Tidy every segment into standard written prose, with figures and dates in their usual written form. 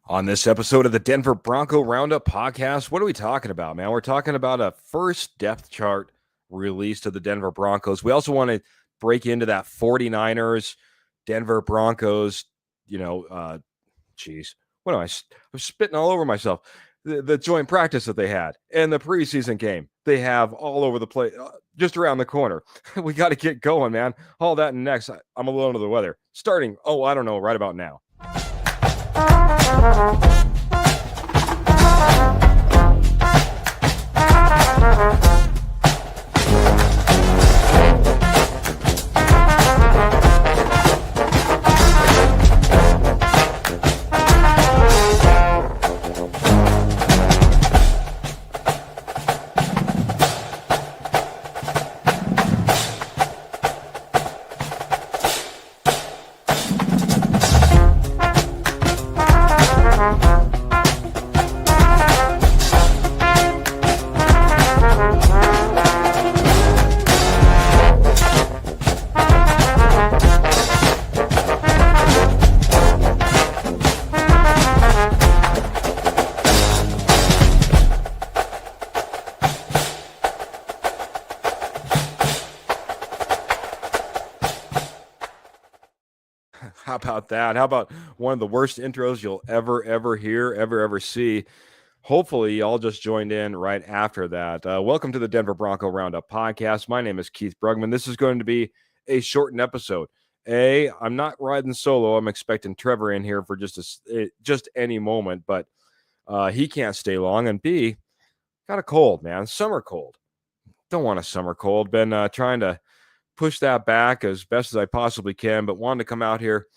On this episode of the Denver Bronco Roundup podcast, what are we talking about, man? We're talking about a first depth chart release to the Denver Broncos. We also want to break into that 49ers, Denver Broncos, what am I? I'm spitting all over myself. The joint practice that they had and the preseason game they have all over the place, just around the corner. We got to get going, man. All that and next. I'm a little under the weather. Starting, I don't know, right about now. How about that? How about one of the worst intros you'll ever hear, ever see? Hopefully, y'all just joined in right after that. Welcome to the Denver Bronco Roundup podcast. My name is Keith Brugman. This is going to be a shortened episode. I'm not riding solo. I'm expecting Trevor in here for just any moment, but he can't stay long. And B, got a cold, man. Summer cold. Don't want a summer cold. Been trying to push that back as best as I possibly can, but wanted to come out here,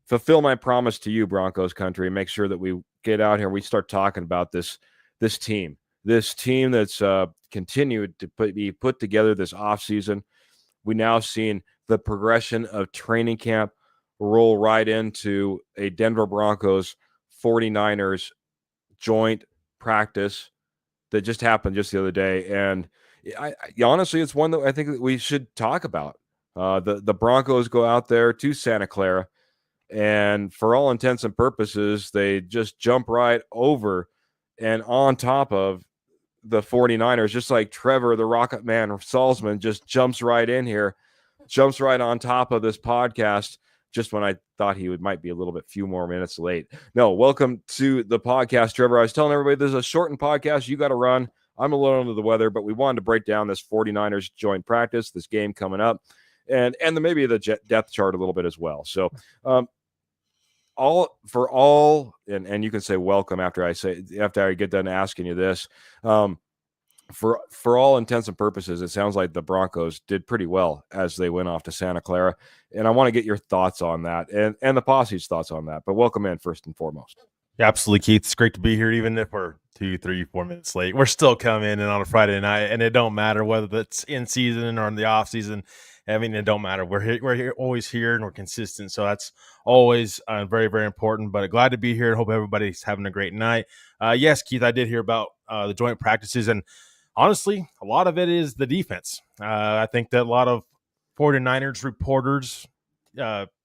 fulfill my promise to you, Broncos country, and make sure that we get out here and we start talking about this team that's continued to be put together this offseason. We now seen the progression of training camp roll right into a Denver Broncos 49ers joint practice that just happened just the other day. And honestly, it's one that I think that we should talk about. The Broncos go out there to Santa Clara, and for all intents and purposes, they just jump right over and on top of the 49ers, just like Trevor, the Rocket Man Salzman, just jumps right in here, jumps right on top of this podcast, just when I thought he might be a little bit few more minutes late. No, welcome to the podcast, Trevor. I was telling everybody this is a shortened podcast. You got to run. I'm a little under the weather, but we wanted to break down this 49ers joint practice, this game coming up, and maybe the depth chart a little bit as well. So and you can say welcome after I get done asking you this. For all intents and purposes, it sounds like the Broncos did pretty well as they went off to Santa Clara, and I want to get your thoughts on that and the posse's thoughts on that. But welcome in first and foremost. Yeah, absolutely, Keith. It's great to be here, even if we're 2, 3, 4 minutes late. We're still coming in on a Friday night, and it don't matter whether it's in season or in the off season. I mean, it don't matter. We're here, always here, and we're consistent. So that's always very, very important. But glad to be here. Hope everybody's having a great night. Yes, Keith, I did hear about the joint practices, and honestly, a lot of it is the defense. I think that a lot of 49ers reporters,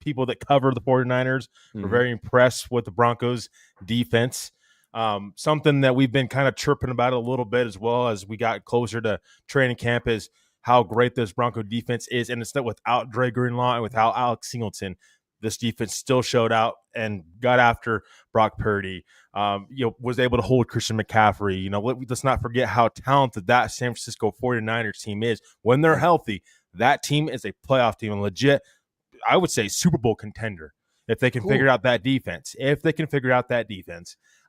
people that cover the 49ers, were very impressed with the Broncos defense. Something that we've been kind of chirping about a little bit as well as we got closer to training camp is how great this Bronco defense is. And it's not without Dre Greenlaw and without Alex Singleton. This defense still showed out and got after Brock Purdy, was able to hold Christian McCaffrey. Let's not forget how talented that San Francisco 49ers team is. When they're healthy, that team is a playoff team and legit, I would say, Super Bowl contender if they can figure out that defense.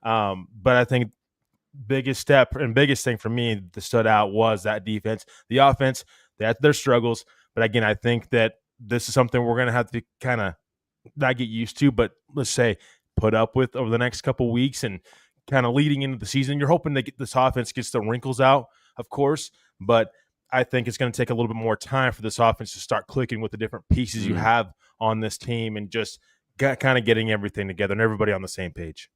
But I think biggest step and biggest thing for me that stood out was that defense. The offense, they had their struggles. But again, I think that this is something we're going to have to kind of not get used to, but let's say put up with over the next couple of weeks and kind of leading into the season. You're hoping that this offense gets the wrinkles out, of course, but I think it's going to take a little bit more time for this offense to start clicking with the different pieces you have on this team and just kind of getting everything together and everybody on the same page.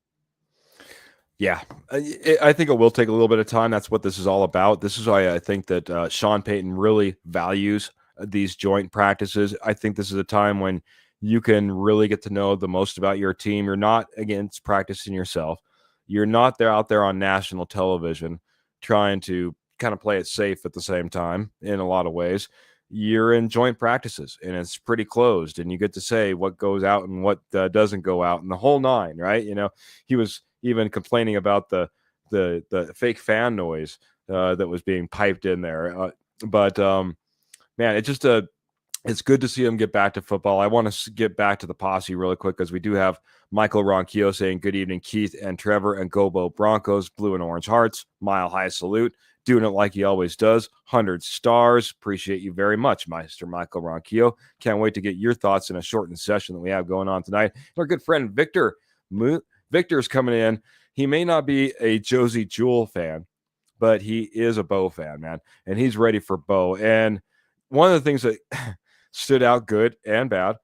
Yeah, I think it will take a little bit of time. That's what this is all about. This is why I think that Sean Payton really values these joint practices. I think this is a time when you can really get to know the most about your team. You're not against practicing yourself. You're not there out there on national television trying to kind of play it safe at the same time in a lot of ways. You're in joint practices and it's pretty closed, and you get to say what goes out and what doesn't go out and the whole nine, right? He was even complaining about the fake fan noise that was being piped in there. But man, it's good to see him get back to football. I want to get back to the posse really quick because we do have Michael Ronquillo saying good evening, Keith and Trevor and Gobo Broncos, blue and orange hearts, mile high salute. Doing it like he always does. 100 stars. Appreciate you very much, Meister Michael Ronquillo. Can't wait to get your thoughts in a shortened session that we have going on tonight. Our good friend Victor. Victor's coming in. He may not be a Josie Jewell fan, but he is a Bo fan, man. And he's ready for Bo. And one of the things that stood out good and bad,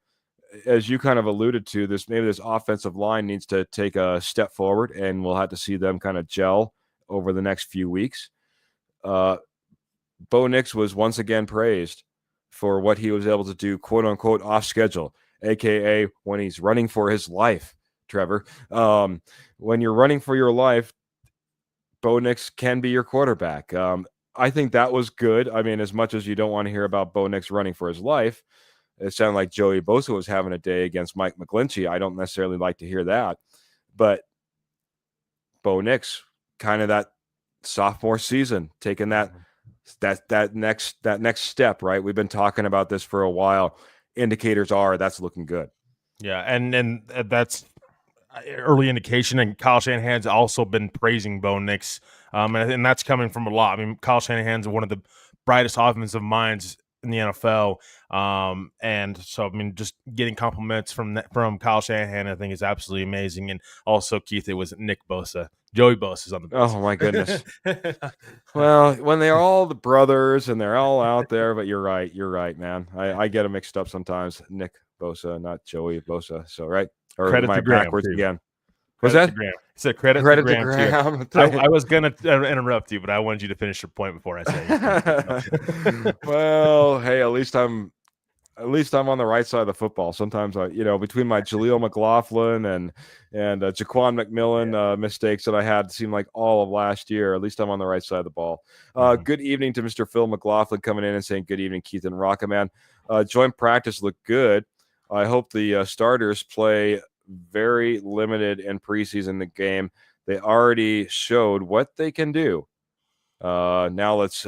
as you kind of alluded to, maybe this offensive line needs to take a step forward, and we'll have to see them kind of gel over the next few weeks. Bo Nix was once again praised for what he was able to do, quote unquote, off schedule, aka when he's running for his life. Trevor, when you're running for your life, Bo Nix can be your quarterback. I think that was good. I mean, as much as you don't want to hear about Bo Nix running for his life, it sounded like Joey Bosa was having a day against Mike McGlinchey. I don't necessarily like to hear that, but Bo Nix, kind of that sophomore season, taking that next step, right? We've been talking about this for a while. Indicators are that's looking good. Yeah, and that's early indication, and Kyle Shanahan's also been praising Bo Nix, and that's coming from a lot. I mean, Kyle Shanahan's one of the brightest offensive minds in the NFL, and so I mean, just getting compliments from Kyle Shanahan, I think, is absolutely amazing. And also, Keith, it was Nick Bosa. Joey Bosa's on the Bills. Oh my goodness. Well, when they're all the brothers and they're all out there, but you're right, man. I get them mixed up sometimes. Nick Bosa, not Joey Bosa. So right, or credit am I to Graham backwards too. again? Was that? It's a credit to Graham too. I was going to interrupt you, but I wanted you to finish your point before I say it. Well, hey, at least I'm on the right side of the football. Sometimes between my Jaleel McLaughlin and Jaquan McMillan mistakes that I had seemed like all of last year, at least I'm on the right side of the ball. Good evening to Mr. Phil McLaughlin coming in and saying good evening, Keith and Rockaman. Joint practice looked good. I hope the starters play very limited in preseason the game. They already showed what they can do. Now let's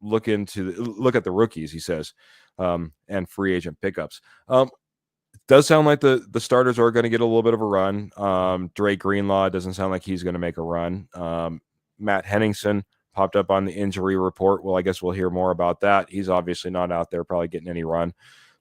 look at the rookies, he says. And free agent pickups. It does sound like the starters are going to get a little bit of a run. Dre Greenlaw doesn't sound like he's going to make a run. Matt Henningsen popped up on the injury report. Well, I guess we'll hear more about that. He's obviously not out there probably getting any run.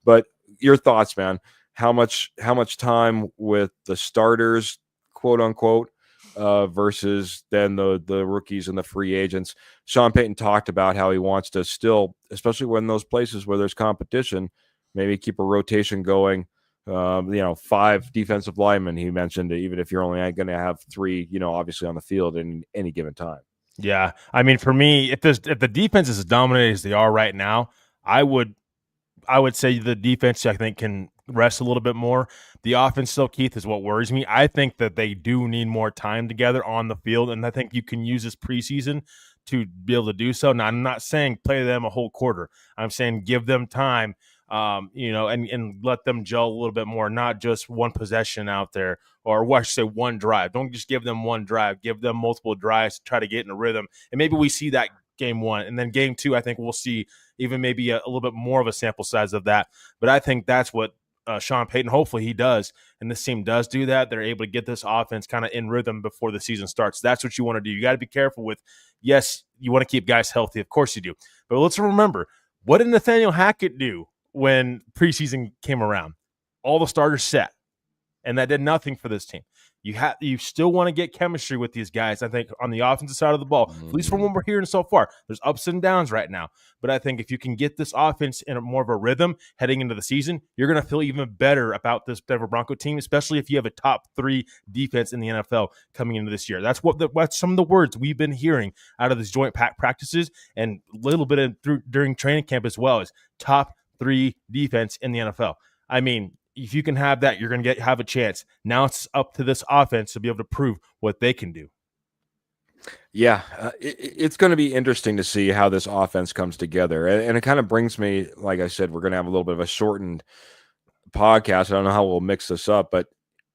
But your thoughts, man. How much time with the starters, quote unquote, versus then the rookies and the free agents? Sean Payton talked about how he wants to still, especially when those places where there's competition, maybe keep a rotation going. 5 defensive linemen, he mentioned, even if you're only going to have 3, obviously on the field in any given time. Yeah, I mean, for me, if the defense is as dominant as they are right now, I would say the defense, I think, can rest a little bit more. The offense still, Keith, is what worries me. I think that they do need more time together on the field, and I think you can use this preseason to be able to do so. Now, I'm not saying play them a whole quarter. I'm saying give them time, and let them gel a little bit more, not just one possession out there, or what I should say, one drive. Don't just give them one drive. Give them multiple drives to try to get in a rhythm, and maybe we see that game 1. And then game 2, I think we'll see even maybe a little bit more of a sample size of that. But I think that's what Sean Payton, hopefully he does, and this team does do that. They're able to get this offense kind of in rhythm before the season starts. That's what you want to do. You got to be careful with, yes, you want to keep guys healthy. Of course you do. But let's remember, what did Nathaniel Hackett do when preseason came around? All the starters set, and that did nothing for this team. You still want to get chemistry with these guys, I think, on the offensive side of the ball, at least from what we're hearing so far. There's ups and downs right now. But I think if you can get this offense in more of a rhythm heading into the season, you're going to feel even better about this Denver Bronco team, especially if you have a top 3 defense in the NFL coming into this year. That's what's some of the words we've been hearing out of these joint practices and a little bit during training camp as well, is top 3 defense in the NFL. I mean, if you can have that, you're going to have a chance. Now it's up to this offense to be able to prove what they can do. Yeah, it's going to be interesting to see how this offense comes together. And it kind of brings me, like I said, we're going to have a little bit of a shortened podcast. I don't know how we'll mix this up, but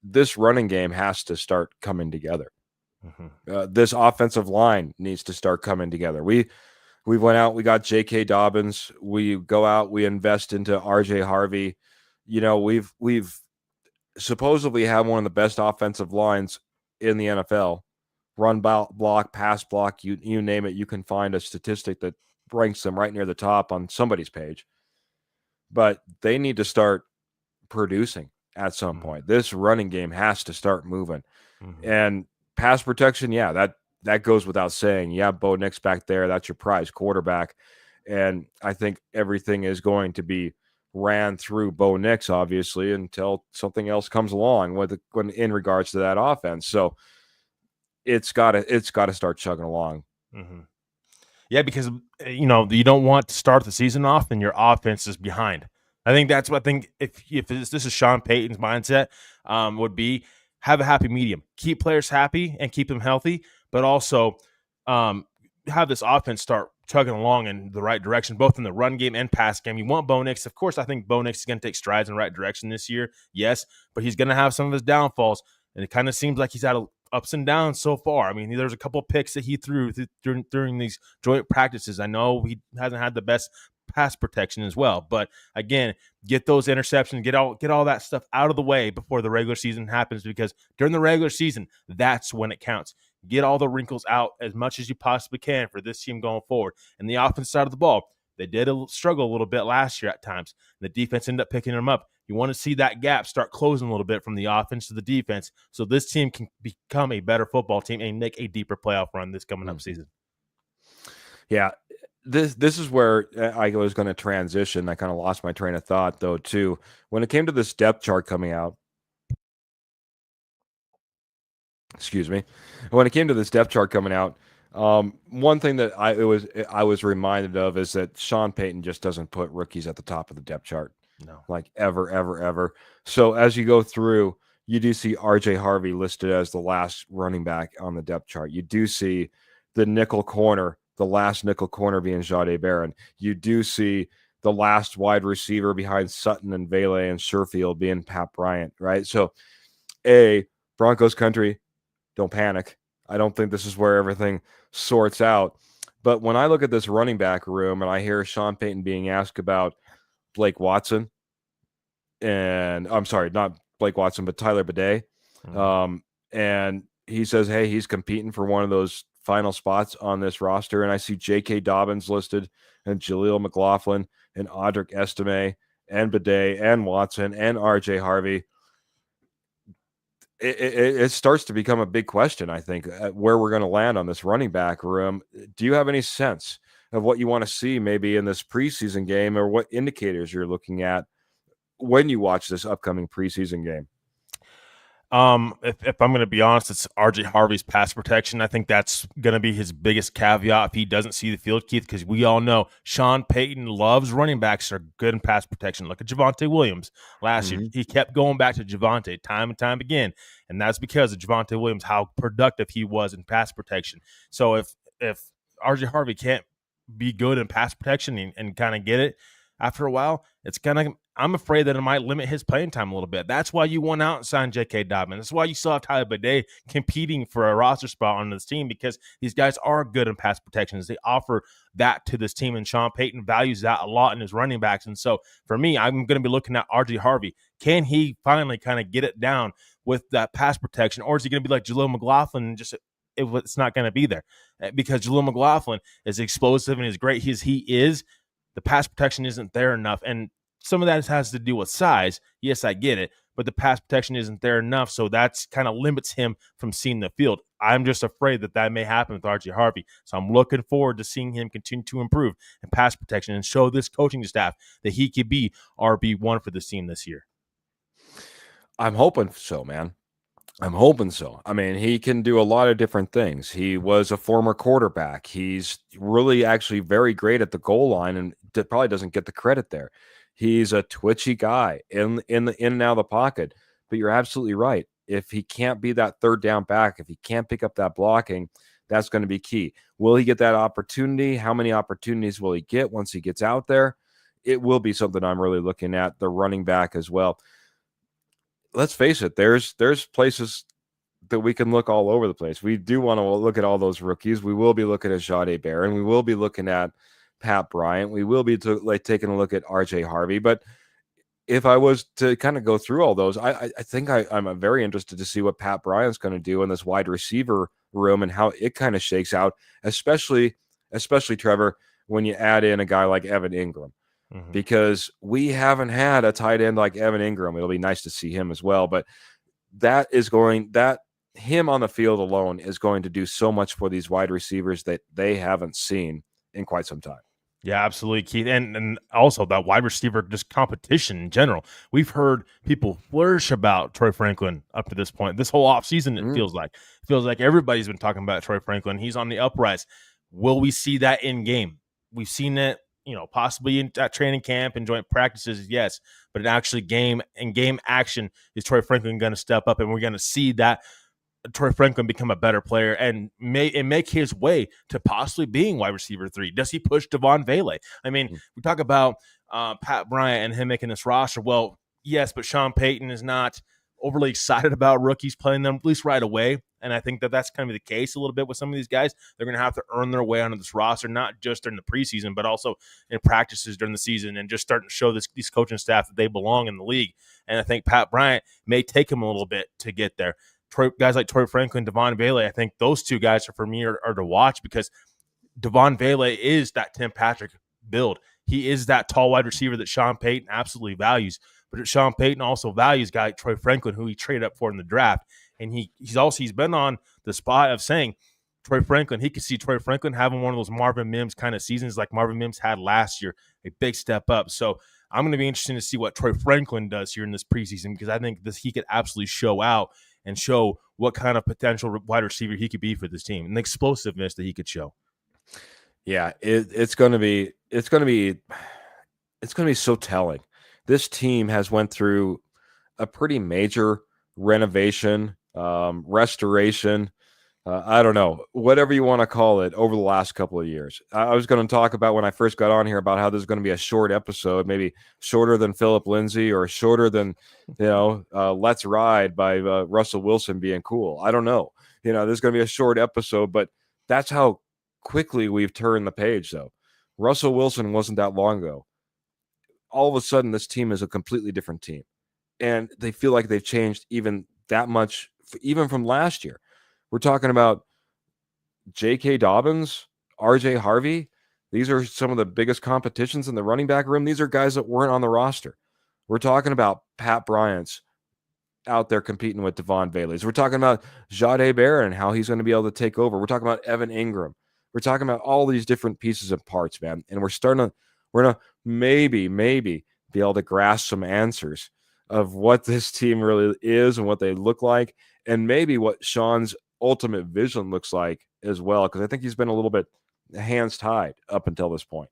this running game has to start coming together. This offensive line needs to start coming together. We went out, we got J.K. Dobbins. We go out, we invest into R.J. Harvey. You know, we've supposedly have one of the best offensive lines in the NFL. Run block, pass block, you name it. You can find a statistic that ranks them right near the top on somebody's page. But they need to start producing at some point. This running game has to start moving. And pass protection, yeah, that goes without saying. Yeah, Bo Nix back there, that's your prize quarterback. And I think everything is going to be ran through Bo Nix, obviously, until something else comes along when in regards to that offense. So it's got to start chugging along. Yeah, because you don't want to start the season off and your offense is behind. I think that's what I think. If this is Sean Payton's mindset, would be have a happy medium, keep players happy and keep them healthy, but also have this offense start chugging along in the right direction, both in the run game and pass game. You want Bo Nix, of course. I think Bo Nix is going to take strides in the right direction this year, yes, but he's going to have some of his downfalls, and it kind of seems like he's had ups and downs so far. I mean, there's a couple picks that he threw during these joint practices. I know he hasn't had the best pass protection as well, but again, get those interceptions, get all that stuff out of the way before the regular season happens, because during the regular season, that's when it counts. Get all the wrinkles out as much as you possibly can for this team going forward. And the offense side of the ball, they did struggle a little bit last year at times. The defense ended up picking them up. You want to see that gap start closing a little bit from the offense to the defense, so this team can become a better football team and make a deeper playoff run this coming up season. Yeah, this is where I was going to transition. I kind of lost my train of thought, though, too. When it came to this depth chart coming out, excuse me, when it came to this depth chart coming out, one thing that I was reminded of is that Sean Payton just doesn't put rookies at the top of the depth chart. No. Like ever. So as you go through, you do see R.J. Harvey listed as the last running back on the depth chart. You do see the nickel corner, the last nickel corner being Jahdae Barron. You do see the last wide receiver behind Sutton and Vele and Sherfield being Pat Bryant, right? So, Broncos country, don't panic. I don't think this is where everything sorts out. But when I look at this running back room and I hear Sean Payton being asked about Blake Watson, and I'm sorry, not Blake Watson, but Tyler Bidet. And he says, hey, he's competing for one of those final spots on this roster. And I see J.K. Dobbins listed, and Jaleel McLaughlin, and Audric Estime, and Bidet, and Watson, and R.J. Harvey. It starts to become a big question, I think, where we're going to land on this running back room. Do you have any sense of what you want to see maybe in this preseason game, or what indicators you're looking at when you watch this upcoming preseason game? If I'm going to be honest, it's RJ Harvey's pass protection. I think that's going to be his biggest caveat if he doesn't see the field, Keith, because we all know Sean Payton loves running backs that are good in pass protection. Look at Javonte Williams last year. He kept going back to Javonte time and time again, and that's because of Javonte Williams, how productive he was in pass protection. So if RJ Harvey can't be good in pass protection and kind of get it after a while, I'm afraid that it might limit his playing time a little bit. That's why you went out and signed J.K. Dobbins. That's why you still have Tyler Bidet competing for a roster spot on this team, because these guys are good in pass protections. They offer that to this team, and Sean Payton values that a lot in his running backs. And so for me, I'm going to be looking at R.J. Harvey. Can he finally kind of get it down with that pass protection, or is he going to be like Jaleel McLaughlin and just it's not going to be there? Because Jaleel McLaughlin is explosive and as great as he is, the pass protection isn't there enough. And some of that has to do with size. Yes, I get it. But the pass protection isn't there enough. So that's kind of limits him from seeing the field. I'm just afraid that may happen with R.J. Harvey. So I'm looking forward to seeing him continue to improve in pass protection and show this coaching staff that he could be RB1 for this team this year. I'm hoping so, man. I'm hoping so. I mean, he can do a lot of different things. He was a former quarterback. He's really actually very great at the goal line, and probably doesn't get the credit there. He's a twitchy guy in and out of the pocket. But you're absolutely right. If he can't be that third down back, if he can't pick up that blocking, that's going to be key. Will he get that opportunity? How many opportunities will he get once he gets out there? It will be something I'm really looking at, the running back as well. Let's face it, there's places that we can look all over the place. We do want to look at all those rookies. We will be looking at Jahdae Barron. We will be looking at Pat Bryant. We will be taking a look at RJ Harvey. But if I was to kind of go through all those, I think I'm very interested to see what Pat Bryant's going to do in this wide receiver room and how it kind of shakes out, especially Trevor, when you add in a guy like Evan Ingram. Because we haven't had a tight end like Evan Ingram. It'll be nice to see him as well. But him on the field alone is going to do so much for these wide receivers that they haven't seen in quite some time. Yeah, absolutely, Keith. And also that wide receiver just competition in general. We've heard people flourish about Troy Franklin up to this point. This whole offseason, it feels like. It feels like everybody's been talking about Troy Franklin. He's on the uprise. Will we see that in game? We've seen it, possibly in training camp and joint practices, yes. But in actually game action, is Troy Franklin going to step up, and we're going to see that Troy Franklin become a better player and make his way to possibly being wide receiver 3? Does he push Devon Vele? I mean, we talk about Pat Bryant and him making this roster. Well, yes, but Sean Payton is not overly excited about rookies playing them, at least right away. And I think that that's kind of the case a little bit with some of these guys. They're going to have to earn their way onto this roster, not just during the preseason, but also in practices during the season, and just starting to show these coaching staff that they belong in the league. And I think Pat Bryant may take him a little bit to get there. Guys like Troy Franklin, Devon Vele, I think those two guys for me are to watch, because Devon Vele is that Tim Patrick build. He is that tall wide receiver that Sean Payton absolutely values. But Sean Payton also values guy like Troy Franklin, who he traded up for in the draft. And he's been on the spot of saying Troy Franklin, he could see Troy Franklin having one of those Marvin Mims kind of seasons like Marvin Mims had last year, a big step up. So I'm going to be interested to see what Troy Franklin does here in this preseason, because I think he could absolutely show out and show what kind of potential wide receiver he could be for this team and the explosiveness that he could show. Yeah, it's going to be so telling. This team has went through a pretty major renovation, restoration. I don't know, whatever you want to call it, over the last couple of years. I was going to talk about when I first got on here about how this is going to be a short episode, maybe shorter than Philip Lindsay or shorter than, Let's Ride by Russell Wilson being cool. I don't know. This is going to be a short episode, but that's how quickly we've turned the page, though. Russell Wilson wasn't that long ago. All of a sudden, this team is a completely different team. And they feel like they've changed even that much, even from last year. We're talking about J.K. Dobbins, R.J. Harvey. These are some of the biggest competitions in the running back room. These are guys that weren't on the roster. We're talking about Pat Bryant's out there competing with Devon Vele's. We're talking about Jahdae Barron and how he's going to be able to take over. We're talking about Evan Ingram. We're talking about all these different pieces and parts, man. And we're going to maybe be able to grasp some answers of what this team really is and what they look like, and maybe what Sean's ultimate vision looks like as well, because I think he's been a little bit hands tied up until this point.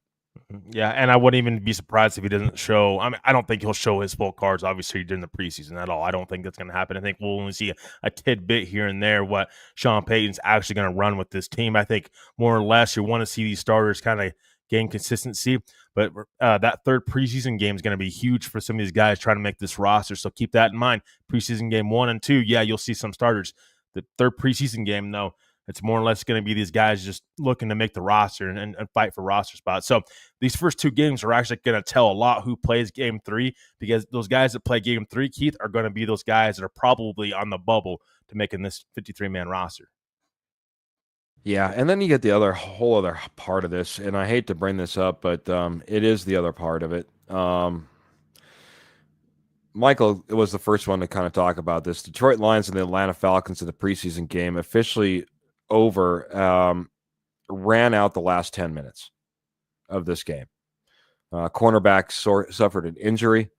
Yeah, and I wouldn't even be surprised if he doesn't show. I mean, I don't think he'll show his full cards, obviously, during the preseason at all. I don't think that's going to happen. I think we'll only see a tidbit here and there what Sean Payton's actually going to run with this team. I think more or less you want to see these starters kind of gain consistency. But that third preseason game is going to be huge for some of these guys trying to make this roster. So keep that in mind. Preseason game 1 and 2, yeah, you'll see some starters. The third preseason game, though, it's more or less going to be these guys just looking to make the roster and fight for roster spots. So these first 2 games are actually going to tell a lot who plays game 3, because those guys that play game 3, Keith, are going to be those guys that are probably on the bubble to making this 53-man roster. Yeah, and then you get the whole other part of this, and I hate to bring this up, but it is the other part of it. Michael was the first one to kind of talk about this. Detroit Lions and the Atlanta Falcons in the preseason game officially over, ran out the last 10 minutes of this game. Cornerback suffered an injury,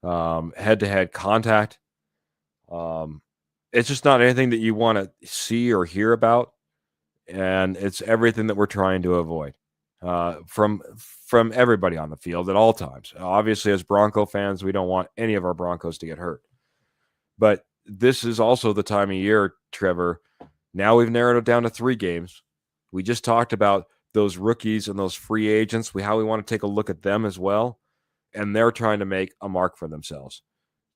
head-to-head contact. It's just not anything that you want to see or hear about, and it's everything that we're trying to avoid. from everybody on the field at all times. Obviously, as Bronco fans, we don't want any of our Broncos to get hurt. But this is also the time of year, Trevor. Now we've narrowed it down to 3 games. We just talked about those rookies and those free agents, how we want to take a look at them as well. And they're trying to make a mark for themselves.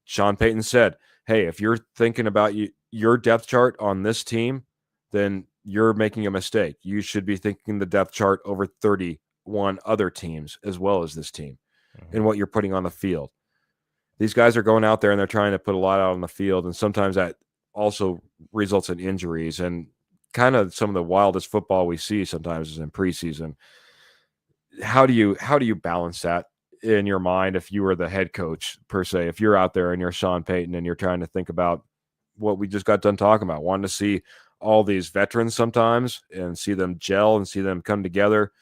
Sean Payton said, hey, if you're thinking about your depth chart on this team, then you're making a mistake. You should be thinking the depth chart over 31 other teams as well as this team and what you're putting on the field. These guys are going out there and they're trying to put a lot out on the field, and sometimes that also results in injuries. And kind of some of the wildest football we see sometimes is in preseason. How do you balance that in your mind if you were the head coach, per se, if you're out there and you're Sean Payton and you're trying to think about what we just got done talking about, wanting to see all these veterans sometimes and see them gel and see them come together,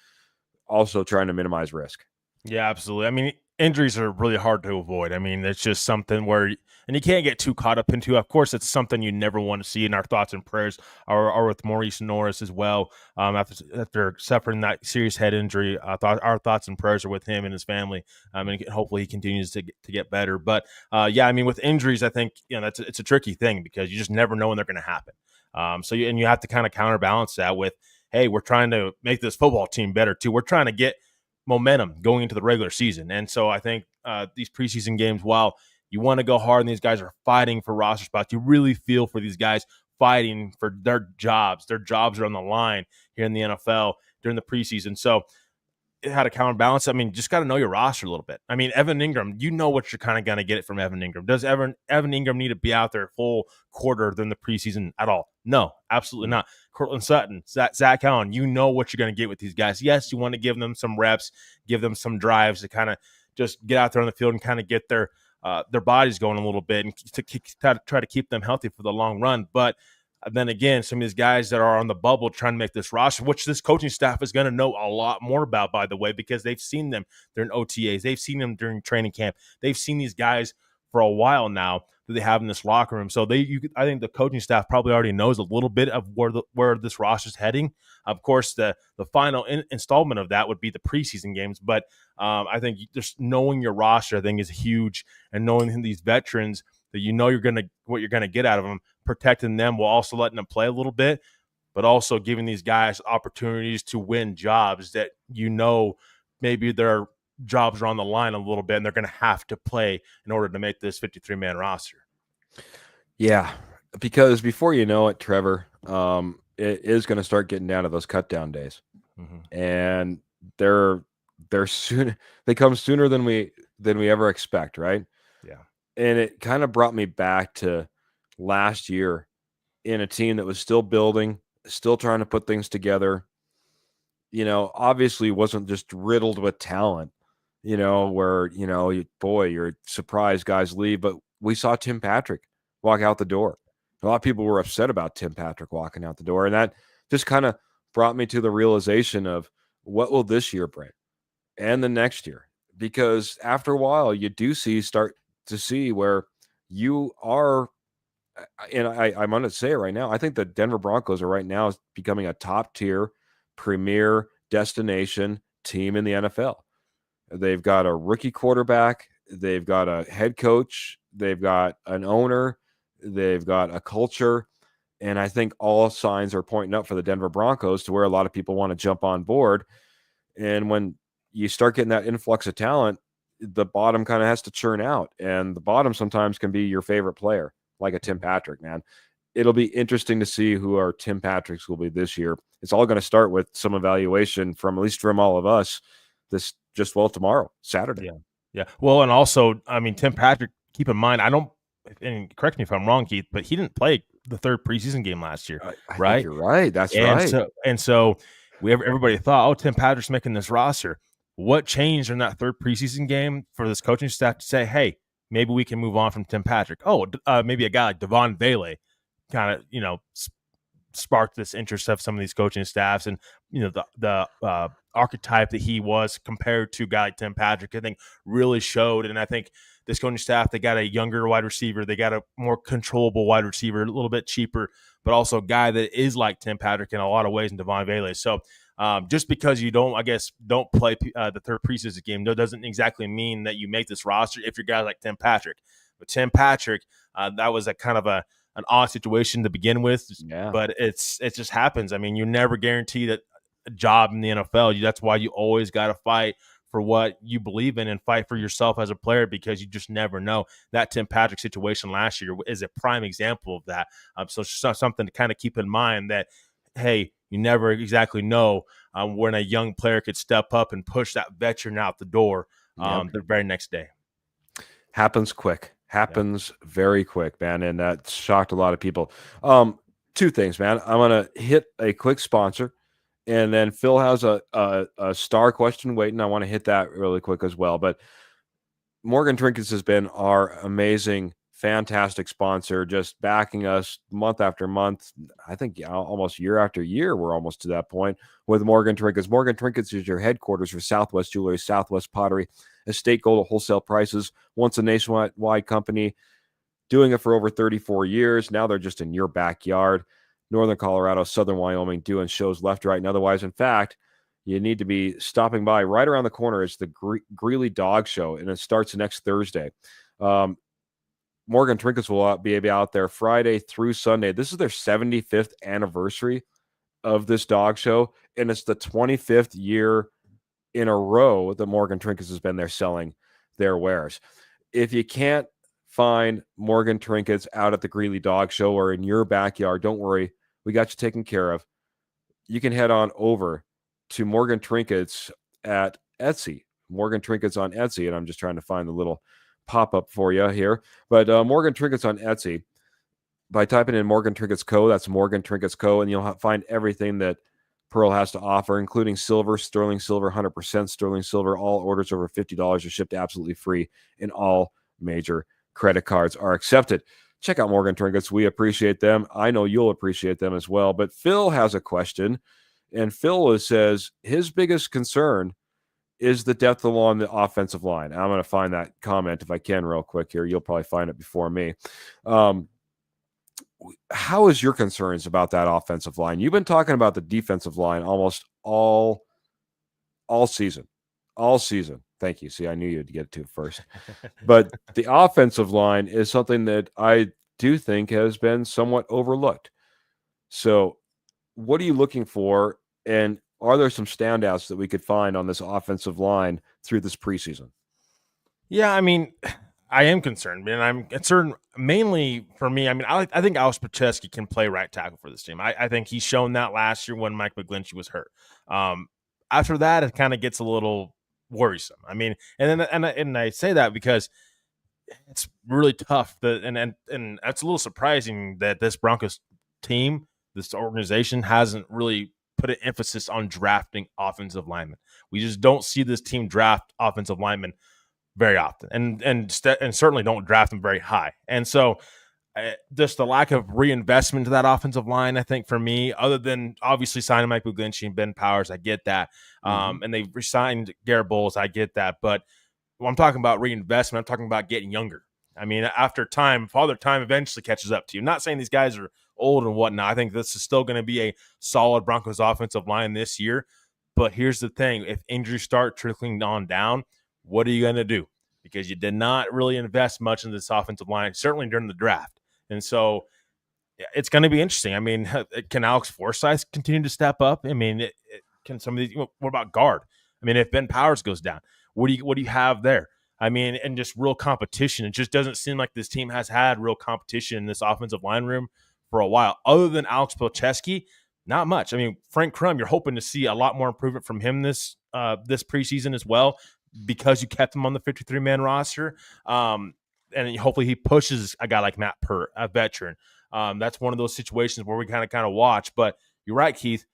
also trying to minimize risk? Yeah, absolutely. I mean, injuries are really hard to avoid. I mean, it's just something where, and you can't get too caught up into. Of course, it's something you never want to see. And our thoughts and prayers are with Maurice Norris as well. After suffering that serious head injury, our thoughts and prayers are with him and his family. And hopefully he continues to get better. But yeah, I mean, with injuries, I think it's a tricky thing because you just never know when they're going to happen. You have to kind of counterbalance that with, hey, we're trying to make this football team better too. We're trying to get momentum going into the regular season. And so I think these preseason games, while you want to go hard and these guys are fighting for roster spots, you really feel for these guys fighting for their jobs. Their jobs are on the line here in the NFL during the preseason. So how to counterbalance. I mean, just got to know your roster a little bit. I mean, Evan Ingram, you know what you're kind of going to get it from Evan Ingram. Does Evan Ingram need to be out there full quarter during the preseason at all? No, absolutely not. Cortland Sutton, Zach Allen, you know what you're going to get with these guys. Yes, you want to give them some reps, give them some drives to kind of just get out there on the field and kind of get their bodies going a little bit and to try to keep them healthy for the long run. But then again, some of these guys that are on the bubble trying to make this roster, which this coaching staff is going to know a lot more about, by the way, because they've seen them during OTAs. They've seen them during training camp. They've seen these guys for a while now that they have in this locker room. So I think the coaching staff probably already knows a little bit of where this roster is heading. Of course, the final installment of that would be the preseason games. But I think just knowing your roster, I think, is huge, and knowing these veterans that what you're gonna get out of them, protecting them while also letting them play a little bit, but also giving these guys opportunities to win jobs that maybe their jobs are on the line a little bit and they're going to have to play in order to make this 53-man roster. Yeah, because before you know it, Trevor, it is going to start getting down to those cut down days, and they're soon. They come sooner than we ever expect, right? Yeah. And it kind of brought me back to last year in a team that was still building, still trying to put things together. Obviously wasn't just riddled with talent, where, you're surprised guys leave. But we saw Tim Patrick walk out the door. A lot of people were upset about Tim Patrick walking out the door. And that just kind of brought me to the realization of what will this year bring and the next year? Because after a while, you do start to see where you are. And I'm going to say it right now. I think the Denver Broncos are right now becoming a top tier, premier destination team in the NFL. They've got a rookie quarterback. They've got a head coach. They've got an owner. They've got a culture. And I think all signs are pointing up for the Denver Broncos to where a lot of people want to jump on board. And when you start getting that influx of talent, the bottom kind of has to churn out. And the bottom sometimes can be your favorite player, like a Tim Patrick, man. It'll be interesting to see who our Tim Patricks will be this year. It's all going to start with some evaluation from, at least from all of us, tomorrow, Saturday. Yeah. Well, and also, I mean, Tim Patrick, keep in mind, and correct me if I'm wrong, Keith, but he didn't play the third preseason game last year, I right? think you're right. That's right. So everybody thought, oh, Tim Patrick's making this roster. What changed in that third preseason game for this coaching staff to say, hey, maybe we can move on from Tim Patrick? Oh, maybe a guy like Devon Vele kind of, sparked this interest of some of these coaching staffs, and the archetype that he was compared to a guy like Tim Patrick, I think really showed. And I think this coaching staff, they got a younger wide receiver, they got a more controllable wide receiver, a little bit cheaper, but also a guy that is like Tim Patrick in a lot of ways in Devon Vele. So Just because you don't play the third preseason game doesn't exactly mean that you make this roster if you're guys like Tim Patrick. But Tim Patrick, that was a kind of an odd situation to begin with. Yeah. But it just happens. I mean, you never guarantee that a job in the NFL. That's why you always got to fight for what you believe in and fight for yourself as a player, because you just never know. That Tim Patrick situation last year is a prime example of that. So it's just something to kind of keep in mind that, hey, you never exactly know when a young player could step up and push that veteran out the door the very next day. Happens quick. Happens very quick, man. And that shocked a lot of people. Two things, man. I'm going to hit a quick sponsor. And then Phil has a star question waiting. I want to hit that really quick as well. But Morgan Trinkets has been our amazing, fantastic sponsor, just backing us month after month. I think almost year after year, we're almost to that point with Morgan Trinkets. Morgan Trinkets is your headquarters for Southwest Jewelry, Southwest Pottery, Estate Gold at wholesale prices. Once a nationwide company, doing it for over 34 years. Now they're just in your backyard. Northern Colorado, Southern Wyoming, doing shows left, right, and otherwise. In fact, you need to be stopping by. Right around the corner is the Greeley Dog Show, and it starts next Thursday. Morgan Trinkets will be out there Friday through Sunday. This is their 75th anniversary of this dog show, and it's the 25th year in a row that Morgan Trinkets has been there selling their wares. If you can't find Morgan Trinkets out at the Greeley Dog Show or in your backyard, don't worry. We got you taken care of. You can head on over to Morgan Trinkets at Etsy. Morgan Trinkets on Etsy, and I'm just trying to find the little pop-up for you here. But Morgan Trinkets on Etsy, by typing in Morgan Trinkets Co., that's Morgan Trinkets Co., and you'll find everything that Pearl has to offer, including silver, sterling silver, 100% sterling silver. All orders over $50 are shipped absolutely free, and all major credit cards are accepted. Check out Morgan Trinkets. We appreciate them. I know you'll appreciate them as well. But Phil has a question, and Phil says his biggest concern is the depth along the offensive line. I'm going to find that comment if I can real quick here. You'll probably find it before me. How is your concerns about that offensive line? You've been talking about the defensive line almost all season. All season. Thank you. See, I knew you'd get to it first. But the offensive line is something that I do think has been somewhat overlooked. So what are you looking for? And are there some standouts that we could find on this offensive line through this preseason? Yeah, I mean, I am concerned, and I'm concerned mainly for me. I mean, I think Alex Pacheski can play right tackle for this team. I think he's shown that last year when Mike McGlinchey was hurt. After that, it kind of gets a little worrisome. I mean, and I say that because it's really tough. And it's a little surprising that this Broncos team, this organization, hasn't really put an emphasis on drafting offensive linemen. We just don't see this team draft offensive linemen very often, and certainly don't draft them very high. And so just the lack of reinvestment to that offensive line, I think, for me, other than obviously signing Mike McGlinchey and Ben Powers, I get that. And they've resigned Garrett Bowles, I get that. But when I'm talking about reinvestment, I'm talking about getting younger. I mean, after time, Father Time eventually catches up to you. I'm not saying these guys are old and whatnot. I think this is still going to be a solid Broncos offensive line this year. But here's the thing. If injuries start trickling on down, what are you going to do? Because you did not really invest much in this offensive line, certainly during the draft. And so it's going to be interesting. I mean, can Alex Forsyth continue to step up? I mean, can some of these? What about guard? I mean, if Ben Powers goes down, what do you have there? I mean, and just real competition. It just doesn't seem like this team has had real competition in this offensive line room for a while. Other than Alex Pacheski, not much. I mean, Frank Crum, you're hoping to see a lot more improvement from him this preseason as well, because you kept him on the 53-man roster. And hopefully he pushes a guy like Matt Pert, a veteran. That's one of those situations where we kind of watch. But you're right, Keith.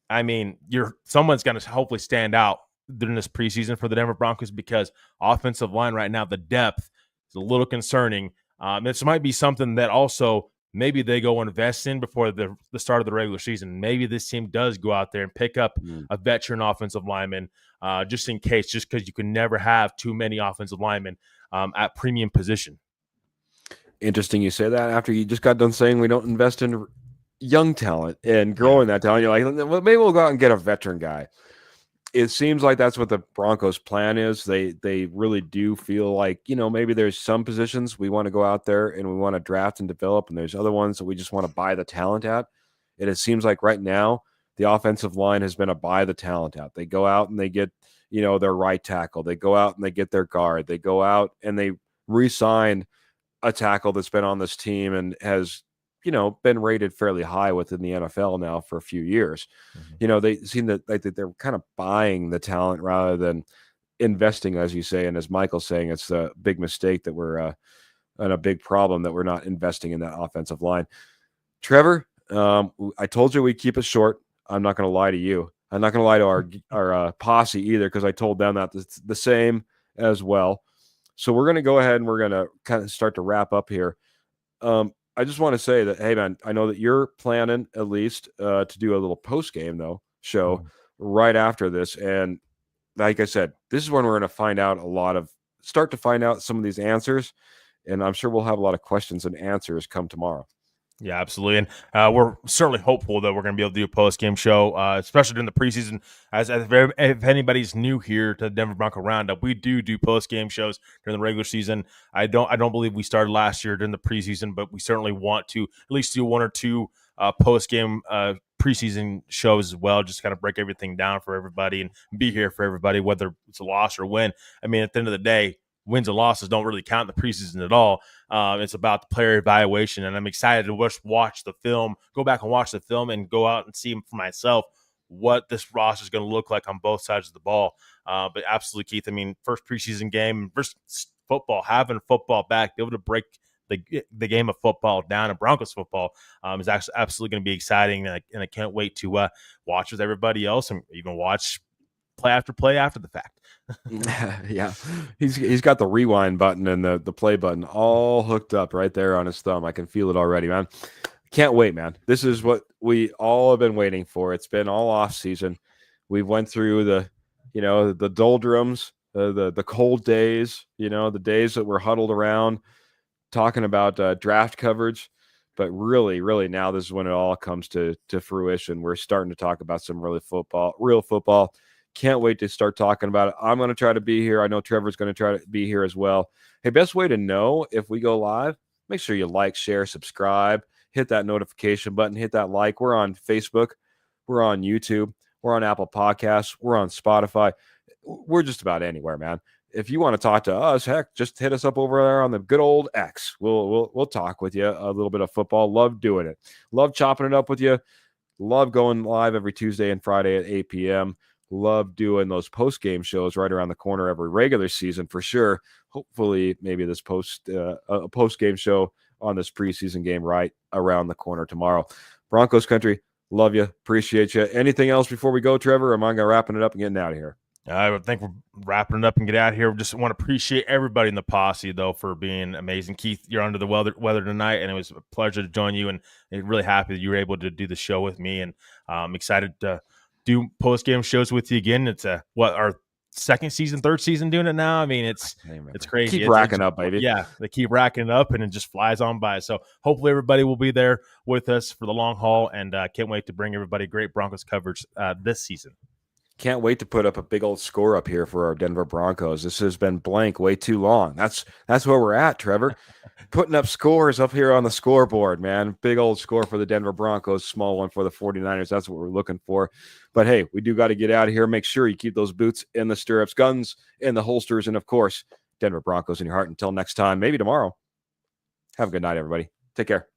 I mean, someone's going to hopefully stand out during this preseason for the Denver Broncos, because offensive line right now, the depth is a little concerning. This might be something that also maybe they go invest in before the start of the regular season. Maybe this team does go out there and pick up a veteran offensive lineman just in case, just because you can never have too many offensive linemen at premium position. Interesting you say that after you just got done saying we don't invest in young talent and growing that talent. You're like, well, maybe we'll go out and get a veteran guy. It seems like that's what the Broncos' plan is. They really do feel like, maybe there's some positions we want to go out there and we want to draft and develop, and there's other ones that we just want to buy the talent at. And it seems like right now the offensive line has been a buy the talent out. They go out and they get, their right tackle. They go out and they get their guard. They go out and they re-sign a tackle that's been on this team and has, been rated fairly high within the NFL now for a few years. They seem that like they're kind of buying the talent rather than investing, as you say. And as Michael's saying, it's a big mistake that we're and a big problem that we're not investing in that offensive line. Trevor, I told you we'd keep it short. I'm not going to lie to you. I'm not going to lie to our posse either, because I told them that it's the same as well. So we're going to go ahead and we're going to kind of start to wrap up here. I just want to say that, hey, man, I know that you're planning at least to do a little post-game, though, show right after this. And like I said, this is when we're going to start to find out some of these answers. And I'm sure we'll have a lot of questions and answers come tomorrow. Yeah, absolutely. And we're certainly hopeful that we're going to be able to do a post-game show, especially during the preseason. If anybody's new here to the Denver Bronco Roundup, we do post-game shows during the regular season. I don't believe we started last year during the preseason, but we certainly want to at least do one or two post-game preseason shows as well, just kind of break everything down for everybody and be here for everybody, whether it's a loss or win. I mean, at the end of the day, wins and losses don't really count in the preseason at all. It's about the player evaluation, and I'm excited to watch the film, go back and watch the film, and go out and see for myself what this roster is going to look like on both sides of the ball. But absolutely, Keith, I mean, first preseason game versus football, having football back, be able to break the game of football down in Broncos football is actually absolutely going to be exciting, and I can't wait to watch with everybody else and even watch play after the fact. Yeah, he's got the rewind button and the play button all hooked up right there on his thumb. I can feel it already, man. Can't wait, man. This is what we all have been waiting for. It's been all off season. We went through the doldrums, the cold days, the days that we're huddled around talking about draft coverage. But really, really now this is when it all comes to fruition. We're starting to talk about some real football. Can't wait to start talking about it. I'm going to try to be here. I know Trevor's going to try to be here as well. Hey, best way to know if we go live, make sure you like, share, subscribe, hit that notification button, hit that like. We're on Facebook. We're on YouTube. We're on Apple Podcasts. We're on Spotify. We're just about anywhere, man. If you want to talk to us, heck, just hit us up over there on the good old X. We'll talk with you a little bit of football. Love doing it. Love chopping it up with you. Love going live every Tuesday and Friday at 8 p.m. Love doing those post-game shows right around the corner every regular season for sure. Hopefully, maybe this a post-game show on this preseason game right around the corner tomorrow. Broncos country, love you, appreciate you. Anything else before we go, Trevor? Or am I going wrapping it up and getting out of here? I think we're wrapping it up and get out of here. We just want to appreciate everybody in the posse, though, for being amazing. Keith, you're under the weather tonight, and it was a pleasure to join you, and I'm really happy that you were able to do the show with me, and I'm excited to do post-game shows with you again. It's our third season doing it now. I mean, it's crazy. Keep racking up, baby. Yeah, they keep racking up, and it just flies on by. So hopefully everybody will be there with us for the long haul, and can't wait to bring everybody great Broncos coverage this season. Can't wait to put up a big old score up here for our Denver Broncos. This has been blank way too long. That's where we're at, Trevor. Putting up scores up here on the scoreboard, man. Big old score for the Denver Broncos, small one for the 49ers. That's what we're looking for. But hey, we do got to get out of here. Make sure you keep those boots in the stirrups, guns in the holsters, and of course, Denver Broncos in your heart. Until next time, maybe tomorrow. Have a good night, everybody. Take care.